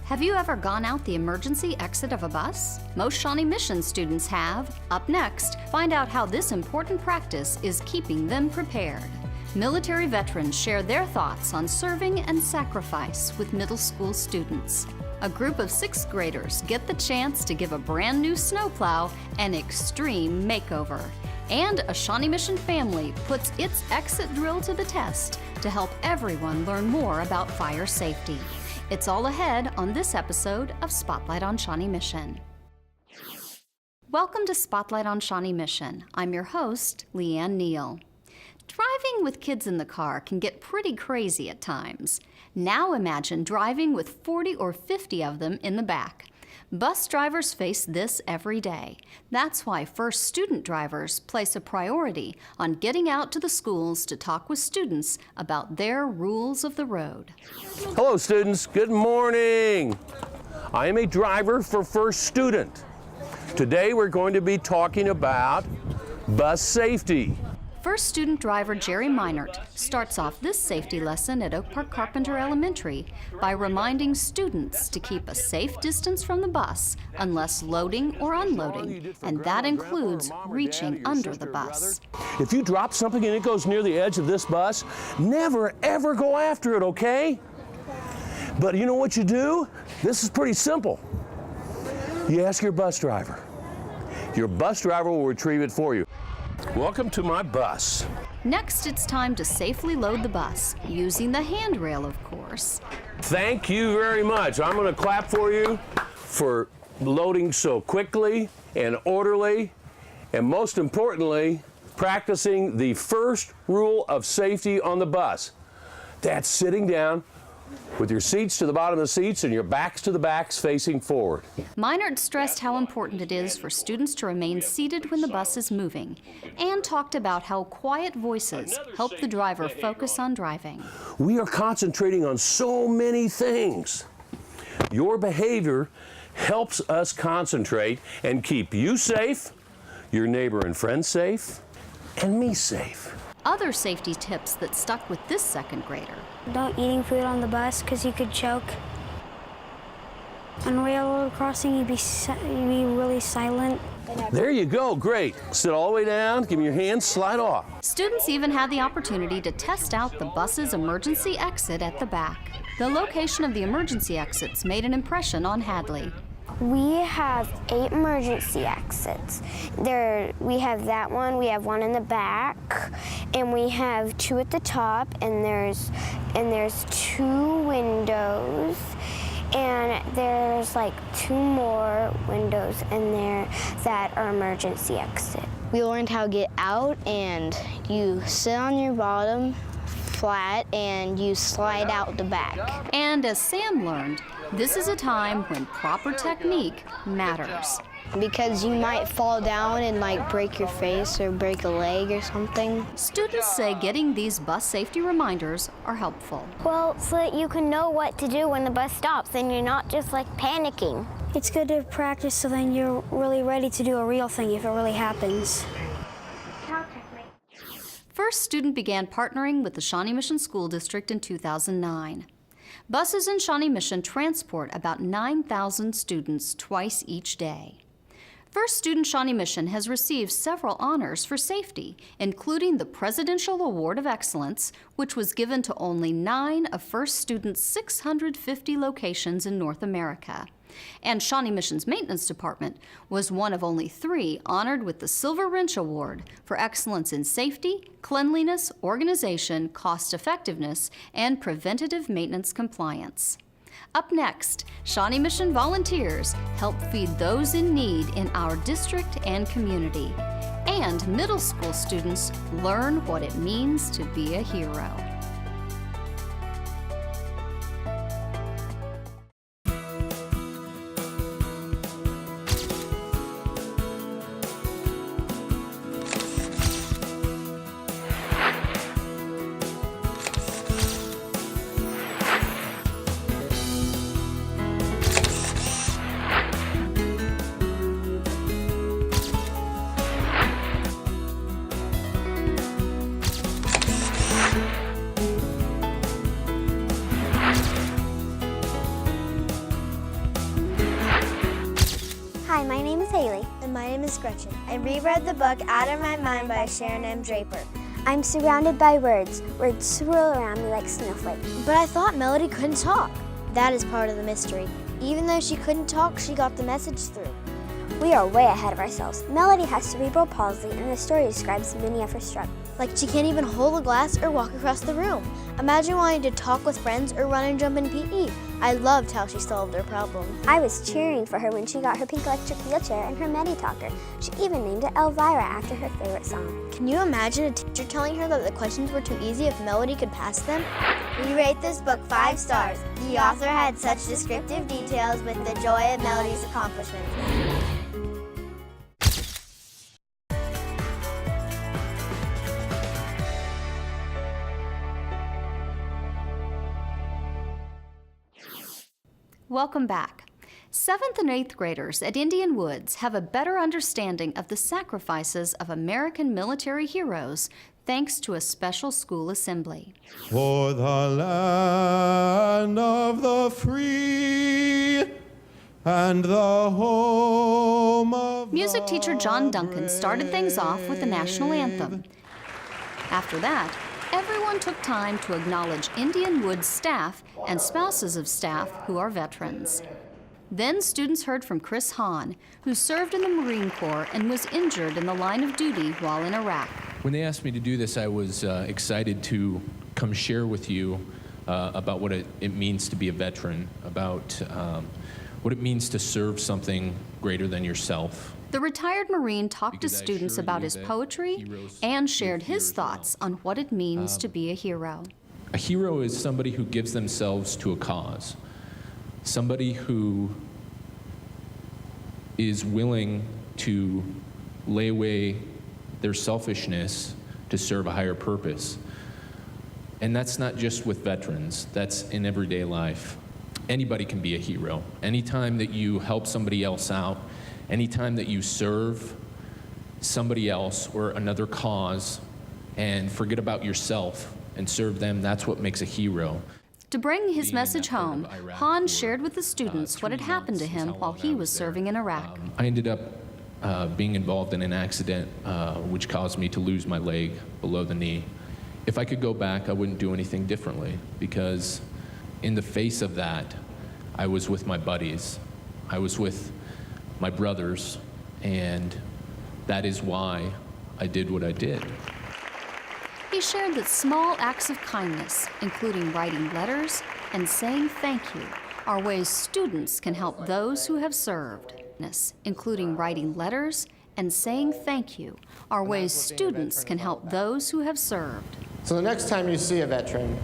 Have you ever gone out the emergency exit of a bus? Most Shawnee Mission students have. Up next, find out how this important practice is keeping them prepared. Military veterans share their thoughts on serving and sacrifice with middle school students. A group of 6th graders get the chance to give a brand new snowplow an extreme makeover. And a Shawnee Mission family puts its exit drill to the test to help everyone learn more about fire safety. It's all ahead on this episode of Spotlight on Shawnee Mission. Welcome to Spotlight on Shawnee Mission. I'm your host, Leanne Neal. Driving with kids in the car can get pretty crazy at times. Now imagine driving with 40 or 50 of them in the back. Bus drivers face this every day. That's why first student drivers place a priority on getting out to the schools to talk with students about their rules of the road. Hello students, good morning. I am a driver for First Student. Today we're going to be talking about bus safety. First student driver Jerry Meinert starts off this safety lesson at Park-Carpenter Elementary by reminding students to keep a safe distance from the bus unless loading or unloading, and that includes reaching under the bus. If you drop something and it goes near the edge of this bus, never ever go after it, okay? But you know what you do? This is pretty simple. You ask your bus driver. Your bus driver will retrieve it for you. Welcome to my bus. Next, it's time to safely load the bus, using the handrail, of course. Thank you very much. I'm going to clap for you for loading so quickly and orderly, and most importantly, practicing the first rule of safety on the bus. That's sitting down with your seats to the bottom of the seats and your backs to the backs facing forward. Meinert stressed how important it is for students to remain seated when the bus is moving, and talked about how quiet voices help the driver focus on driving. We are concentrating on so many things. Your behavior helps us concentrate and keep you safe, your neighbor and friends safe, and me safe. Other safety tips that stuck with this 2nd grader. Don't eating food on the bus because you could choke. On railroad crossing, you'd be really silent. There you go, great. Sit all the way down, give me your hands, slide off. Students even had the opportunity to test out the bus's emergency exit at the back. The location of the emergency exits made an impression on Hadley. We have 8 emergency exits. We have that one, we have one in the back, and we have 2 at the top, and there's 2 windows, and there's like 2 more windows in there that are emergency exit. We learned how to get out, and you sit on your bottom flat and you slide out the back. And as Sam learned, this is a time when proper technique matters. Because you might fall down and like break your face or break a leg or something. Students say getting these bus safety reminders are helpful. Well, so that you can know what to do when the bus stops and you're not just like panicking. It's good to practice so then you're really ready to do a real thing if it really happens. First Student began partnering with the Shawnee Mission School District in 2009. Buses in Shawnee Mission transport about 9,000 students twice each day. First Student Shawnee Mission has received several honors for safety, including the Presidential Award of Excellence, which was given to only 9 of First Student's 650 locations in North America. And Shawnee Mission's Maintenance Department was one of only 3 honored with the Silver Wrench Award for excellence in safety, cleanliness, organization, cost-effectiveness, and preventative maintenance compliance. Up next, Shawnee Mission volunteers help feed those in need in our district and community. And middle school students learn what it means to be a hero. my name is Gretchen. I reread the book Out of My Mind by Sharon M. Draper. I'm surrounded by words. Words swirl around me like snowflakes. But I thought Melody couldn't talk. That is part of the mystery. Even though she couldn't talk, she got the message through. We are way ahead of ourselves. Melody has cerebral palsy, and the story describes many of her struggles. Like she can't even hold a glass or walk across the room. Imagine wanting to talk with friends or run and jump in PE. I loved how she solved her problem. I was cheering for her when she got her pink electric wheelchair and her Medi-Talker. She even named it Elvira after her favorite song. Can you imagine a teacher telling her that the questions were too easy if Melody could pass them? We rate this book 5 stars. The author had such descriptive details with the joy of Melody's accomplishments. Welcome back. 7th and 8th graders at Indian Woods have a better understanding of the sacrifices of American military heroes thanks to a special school assembly. For the land of the free and the home of Music teacher John Duncan started things off with the national anthem. After that, everyone took time to acknowledge Indian Woods staff and spouses of staff who are veterans. Then students heard from Chris Hahn, who served in the Marine Corps and was injured in the line of duty while in Iraq. When they asked me to do this, I was excited to come share with you about what it means to be a veteran, about what it means to serve something greater than yourself. The retired Marine talked to students about his poetry and shared his thoughts on what it means to be a hero. A hero is somebody who gives themselves to a cause, somebody who is willing to lay away their selfishness to serve a higher purpose. And that's not just with veterans, that's in everyday life. Anybody can be a hero. Anytime that you help somebody else out, anytime that you serve somebody else or another cause and forget about yourself and serve them, that's what makes a hero. To bring his message home, Hahn shared with the students what had happened to him while he was serving in Iraq. I ended up being involved in an accident which caused me to lose my leg below the knee. If I could go back, I wouldn't do anything differently, because in the face of that, I was with my buddies. I was with my brothers, and that is why I did what I did. He shared that small acts of kindness, including writing letters and saying thank you, are ways students can help those who have served. Including writing letters and saying thank you, are ways students can help those who have served. So the next time you see a veteran,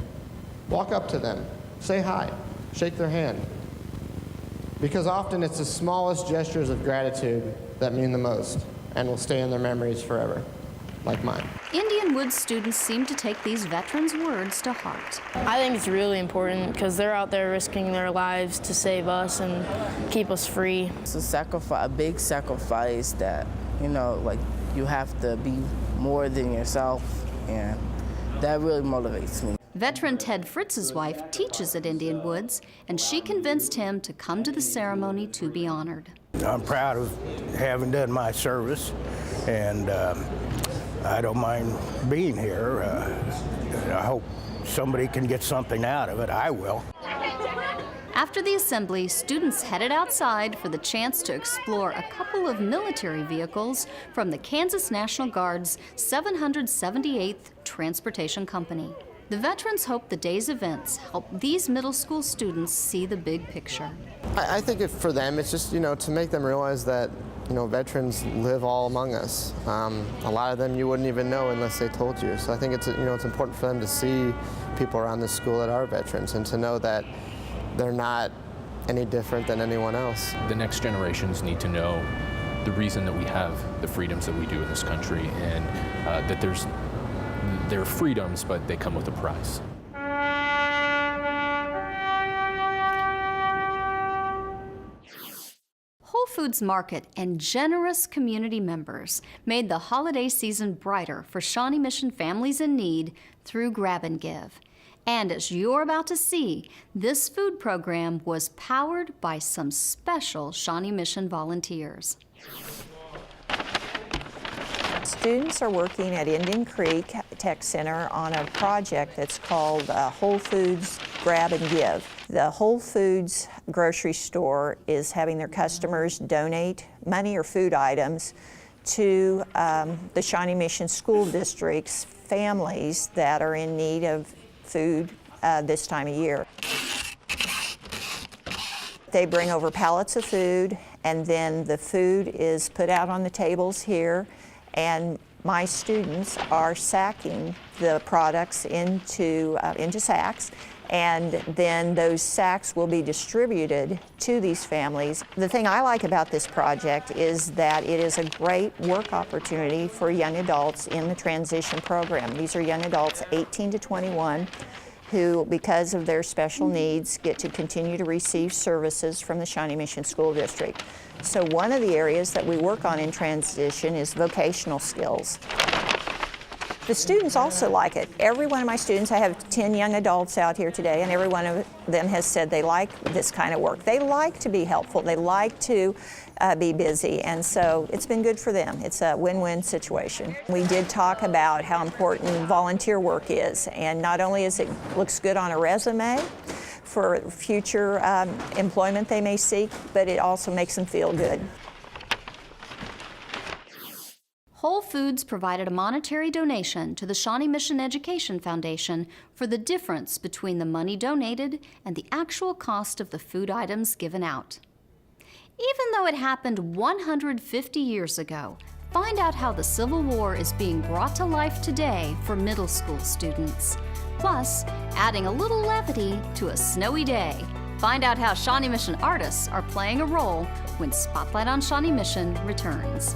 walk up to them, say hi, shake their hand. Because often it's the smallest gestures of gratitude that mean the most and will stay in their memories forever, like mine. Indian Woods students seem to take these veterans' words to heart. I think it's really important because they're out there risking their lives to save us and keep us free. It's a big sacrifice that, like you have to be more than yourself, and that really motivates me. Veteran Ted Fritz's wife teaches at Indian Woods, and she convinced him to come to the ceremony to be honored. I'm proud of having done my service, and I don't mind being here. I hope somebody can get something out of it. I will. After the assembly, students headed outside for the chance to explore a couple of military vehicles from the Kansas National Guard's 778th Transportation Company. The veterans hope the day's events help these middle school students see the big picture. I think for them, it's just, to make them realize that, veterans live all among us. A lot of them you wouldn't even know unless they told you. So I think it's, it's important for them to see people around the school that are veterans and to know that they're not any different than anyone else. The next generations need to know the reason that we have the freedoms that we do in this country, and that there are freedoms, but they come with a price. Whole Foods Market and generous community members made the holiday season brighter for Shawnee Mission families in need through Grab and Give. And as you're about to see, this food program was powered by some special Shawnee Mission volunteers. Students are working at Indian Creek Tech Center on a project that's called Whole Foods Grab and Give. The Whole Foods grocery store is having their customers donate money or food items to the Shawnee Mission School District's families that are in need of food this time of year. They bring over pallets of food, and then the food is put out on the tables here, and my students are sacking the products into sacks, and then those sacks will be distributed to these families. The thing I like about this project is that it is a great work opportunity for young adults in the transition program. These are young adults 18 to 21 who, because of their special needs, get to continue to receive services from the Shawnee Mission School District. So one of the areas that we work on in transition is vocational skills. The students also like it. Every one of my students, I have 10 young adults out here today, and every one of them has said they like this kind of work. They like to be helpful. They like to be busy, and so it's been good for them. It's a win-win situation. We did talk about how important volunteer work is, and not only is it looks good on a resume for future employment they may seek, but it also makes them feel good. Whole Foods provided a monetary donation to the Shawnee Mission Education Foundation for the difference between the money donated and the actual cost of the food items given out. Even though it happened 150 years ago, find out how the Civil War is being brought to life today for middle school students. Plus, adding a little levity to a snowy day. Find out how Shawnee Mission artists are playing a role when Spotlight on Shawnee Mission returns.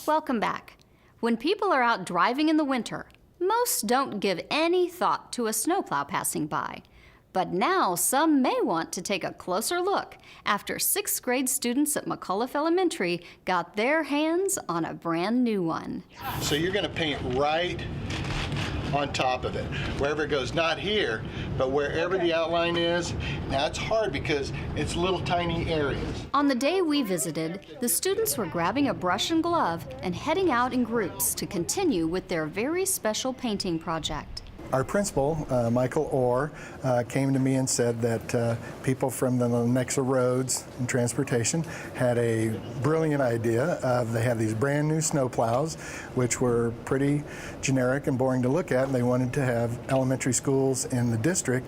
Welcome back. When people are out driving in the winter, most don't give any thought to a snowplow passing by. But now some may want to take a closer look after 6th grade students at McAuliffe Elementary got their hands on a brand new one. So you're going to paint right on top of it, wherever it goes, not here, but wherever the outline is. Now it's hard because it's little tiny areas. On the day we visited, the students were grabbing a brush and glove and heading out in groups to continue with their very special painting project. Our principal, Michael Orr, came to me and said that people from the Lenexa Roads and Transportation had a brilliant idea. They have these brand new snowplows, which were pretty generic and boring to look at, and they wanted to have elementary schools in the district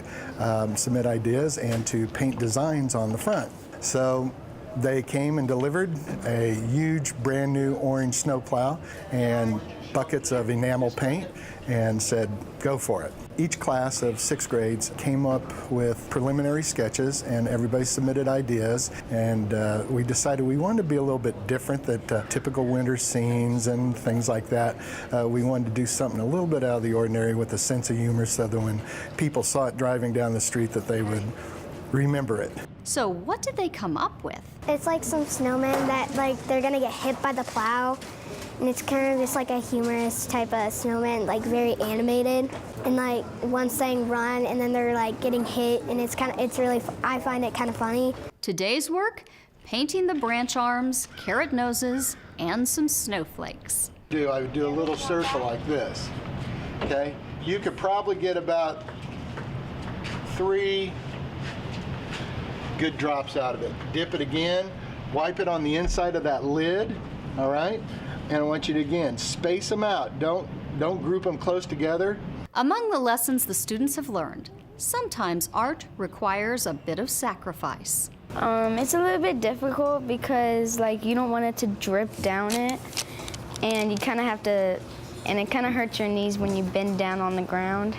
submit ideas and to paint designs on the front. So they came and delivered a huge brand new orange snowplow and buckets of enamel paint and said, go for it. Each class of 6th grades came up with preliminary sketches, and everybody submitted ideas, and we decided we wanted to be a little bit different than typical winter scenes and things like that. We wanted to do something a little bit out of the ordinary with a sense of humor so that when people saw it driving down the street that they would remember it. So what did they come up with? It's like some snowmen that they're gonna get hit by the plow. And it's kind of just like a humorous type of snowman, like very animated. And like one's saying run, and then they're like getting hit, and I find it kind of funny. Today's work, painting the branch arms, carrot noses, and some snowflakes. I would do a little circle like this, okay? you could probably get about 3 good drops out of it. Dip it again, wipe it on the inside of that lid, all right? And I want you to, again, space them out. Don't group them close together. Among the lessons the students have learned, sometimes art requires a bit of sacrifice. It's a little bit difficult because you don't want it to drip down it, and you kind of have to, and it kind of hurts your knees when you bend down on the ground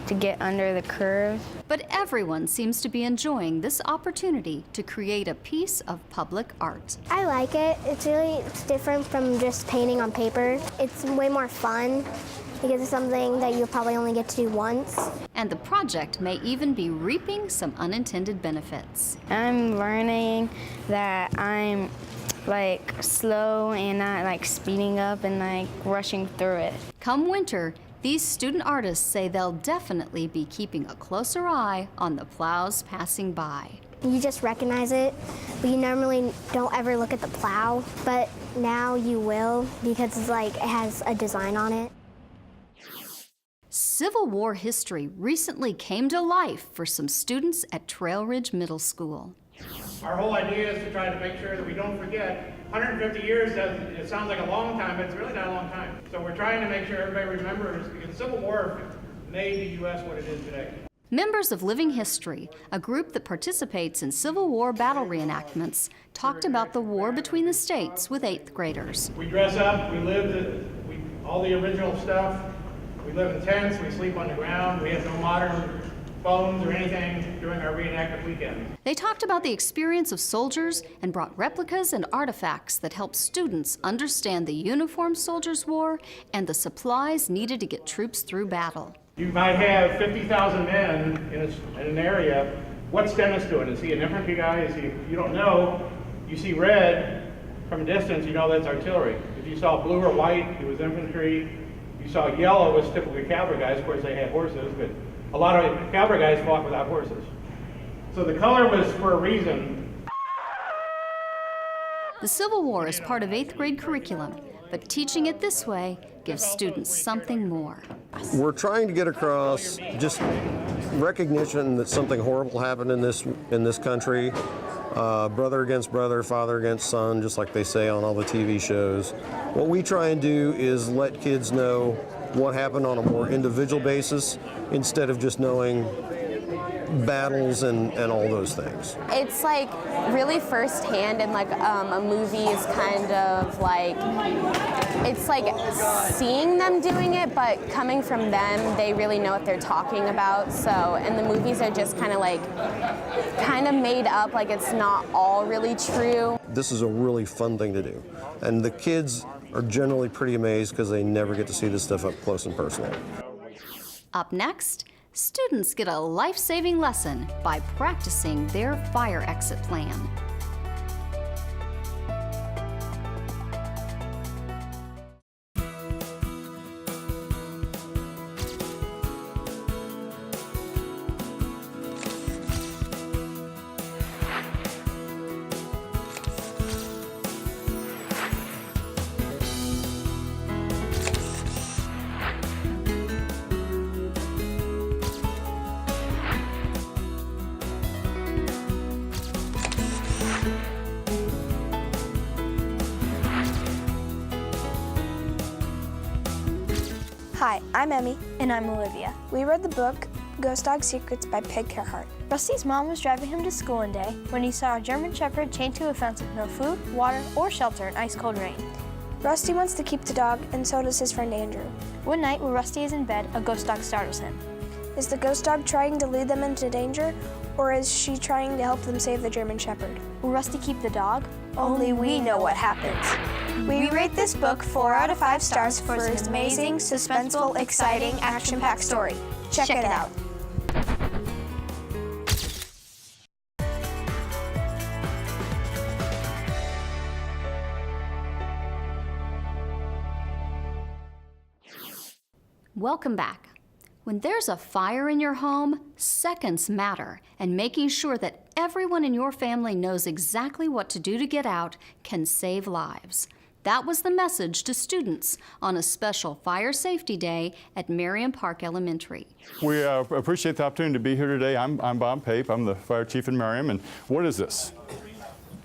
to get under the curve. But everyone seems to be enjoying this opportunity to create a piece of public art. I like it. It's different from just painting on paper. It's way more fun because it's something that you'll probably only get to do once. And the project may even be reaping some unintended benefits. I'm learning that I'm slow and not speeding up and rushing through it. Come winter, these student artists say they'll definitely be keeping a closer eye on the plows passing by. You just recognize it, but you normally don't ever look at the plow, but now you will because it has a design on it. Civil War history recently came to life for some students at Trailridge Middle School. Our whole idea is to try to make sure that we don't forget. 150 years, it sounds like a long time, but it's really not a long time. So we're trying to make sure everybody remembers, because the Civil War made the U.S. what it is today. Members of Living History, a group that participates in Civil War battle reenactments, talked about the war between the states with 8th graders. We dress up, we live all the original stuff. We live in tents, we sleep on the ground, we have no modern phones or anything during our reenactment weekend. They talked about the experience of soldiers and brought replicas and artifacts that help students understand the uniformed soldiers' war and the supplies needed to get troops through battle. You might have 50,000 men in an area. What's Dennis doing? Is he an infantry guy? You don't know. You see red from a distance, you know that's artillery. If you saw blue or white, it was infantry. You saw yellow, was typically cavalry guys. Of course, they had horses, but a lot of cavalry guys fought without horses. So the color was for a reason. The Civil War is part of 8th grade curriculum, but teaching it this way gives students something more. We're trying to get across just recognition that something horrible happened in this country. Brother against brother, father against son, just like they say on all the TV shows. What we try and do is let kids know what happened on a more individual basis instead of just knowing battles and all those things. It's really firsthand, and a movie is kind of it's seeing them doing it, but coming from them, they really know what they're talking about. So, and the movies are just kind of made up, it's not all really true. This is a really fun thing to do, and the kids are generally pretty amazed because they never get to see this stuff up close and personal. Up next, students get a life-saving lesson by practicing their fire exit plan. Hi, I'm Emmy. And I'm Olivia. We read the book Ghost Dog Secrets by Peg Gerhardt. Rusty's mom was driving him to school one day when he saw a German Shepherd chained to a fence with no food, water, or shelter in ice-cold rain. Rusty wants to keep the dog, and so does his friend Andrew. One night, when Rusty is in bed, a ghost dog startles him. Is the ghost dog trying to lead them into danger, or is she trying to help them save the German Shepherd? Will Rusty keep the dog? Only we know what happens. We rate this book 4 out of 5 stars for its amazing, suspenseful, exciting, action-packed story. Check it out. Welcome back. When there's a fire in your home, seconds matter, and making sure that everyone in your family knows exactly what to do to get out can save lives. That was the message to students on a special Fire Safety Day at Merriam Park Elementary. We appreciate the opportunity to be here today. I'm Bob Pape. I'm the fire chief in Merriam. And what is this?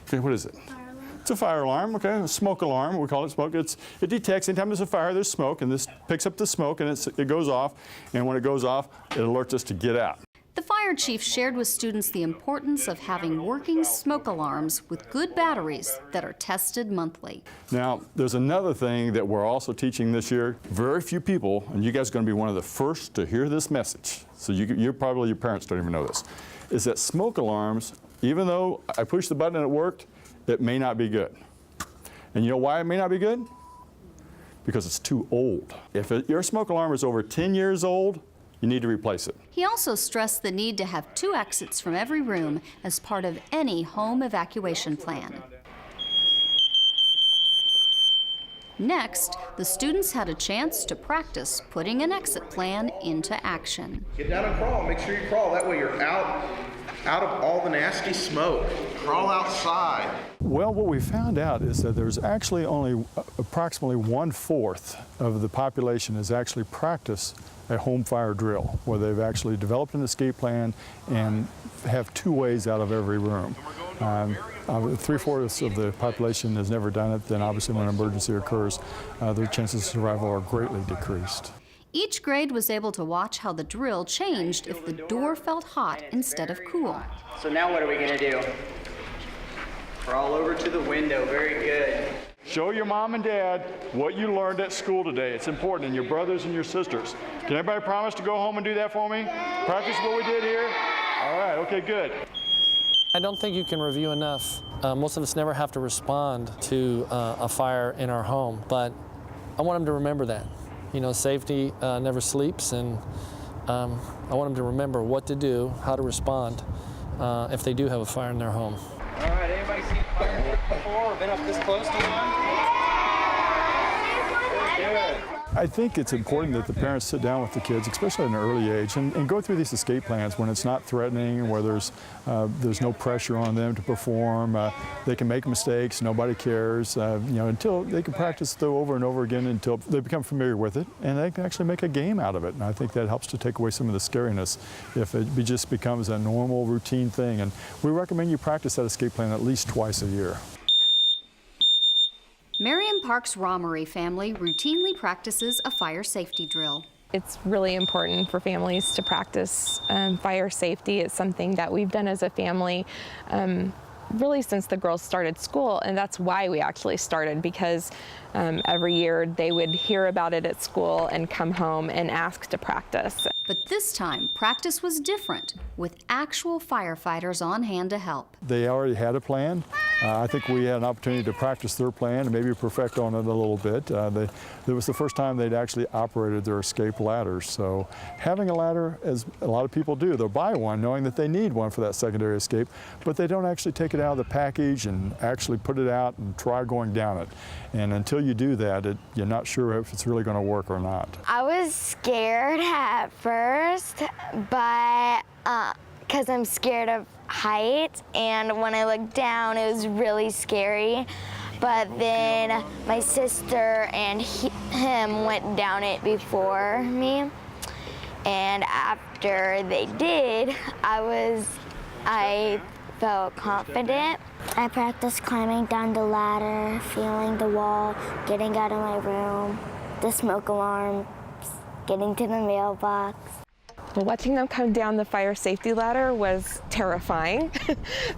Okay, what is it? It's a fire alarm, okay, a smoke alarm. We call it smoke. It detects anytime there's a fire, there's smoke, and this picks up the smoke, and it goes off. And when it goes off, it alerts us to get out. The fire chief shared with students the importance of having working smoke alarms with good batteries that are tested monthly. Now, there's another thing that we're also teaching this year. Very few people, and you guys are going to be one of the first to hear this message, so you're probably, your parents don't even know this, is that smoke alarms, even though I pushed the button and it worked, it may not be good. And you know why it may not be good? Because it's too old. If your smoke alarm is over 10 years old, you need to replace it. He also stressed the need to have 2 exits from every room as part of any home evacuation plan. Next, the students had a chance to practice putting an exit plan into action. Get down and crawl. Make sure you crawl. That way you're out of all the nasty smoke. Crawl outside. Well, what we found out is that there's actually only approximately 1/4 of the population has actually practiced a home fire drill, where they've actually developed an escape plan and have 2 ways out of every room. 3/4 of the population has never done it. Then obviously when an emergency occurs, their chances of survival are greatly decreased. Each grade was able to watch how the drill changed if the door felt hot instead of cool. So now what are we going to do? Crawl over to the window. Very good. Show your mom and dad what you learned at school today. It's important, and your brothers and your sisters. Can everybody promise to go home and do that for me? Practice what we did here? All right, okay, good. I don't think you can review enough. Most of us never have to respond to a fire in our home, but I want them to remember that. You know, safety never sleeps, and I want them to remember what to do, how to respond if they do have a fire in their home. All right, anybody seen a fire before or been up this close to one? Very good. I think it's important that the parents sit down with the kids, especially at an early age, and go through these escape plans when it's not threatening, where there's no pressure on them to perform. They can make mistakes, nobody cares, until they can practice though over and over again until they become familiar with it, and they can actually make a game out of it. And I think that helps to take away some of the scariness if it just becomes a normal routine thing. And we recommend you practice that escape plan at least twice a year. Merriam Park's Romery family routinely practices a fire safety drill. It's really important for families to practice fire safety. It's something that we've done as a family really since the girls started school, and that's why we actually started, because every year they would hear about it at school and come home and ask to practice. But this time, practice was different, with actual firefighters on hand to help. They already had a plan. I think we had an opportunity to practice their plan and maybe perfect on it a little bit. It was the first time they'd actually operated their escape ladders. So having a ladder, as a lot of people do, they'll buy one knowing that they need one for that secondary escape, but they don't actually take it out of the package and actually put it out and try going down it. And until you do that, you're not sure if it's really going to work or not. I was scared at first, but because I'm scared of height, and when I looked down, it was really scary. But then my sister and him went down it before me, and after they did, I felt confident. I practiced climbing down the ladder, feeling the wall, getting out of my room, the smoke alarm, getting to the mailbox. Well, watching them come down the fire safety ladder was terrifying,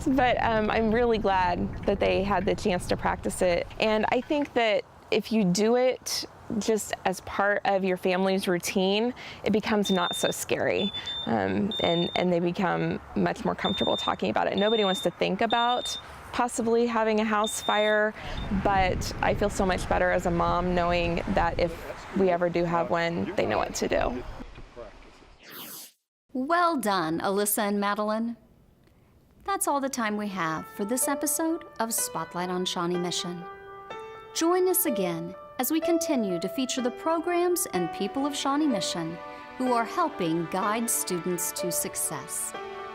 but I'm really glad that they had the chance to practice it. And I think that if you do it just as part of your family's routine, it becomes not so scary, and they become much more comfortable talking about it. Nobody wants to think about possibly having a house fire, but I feel so much better as a mom knowing that if we ever do have one, they know what to do. Well done, Alyssa and Madeline. That's all the time we have for this episode of Spotlight on Shawnee Mission. Join us again as we continue to feature the programs and people of Shawnee Mission who are helping guide students to success.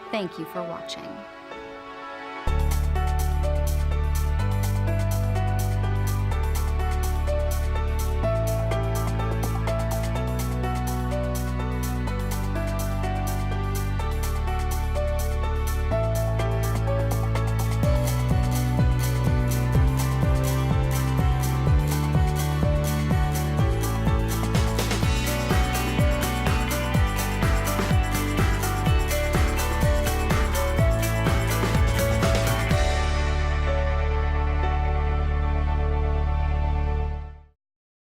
Thank you for watching.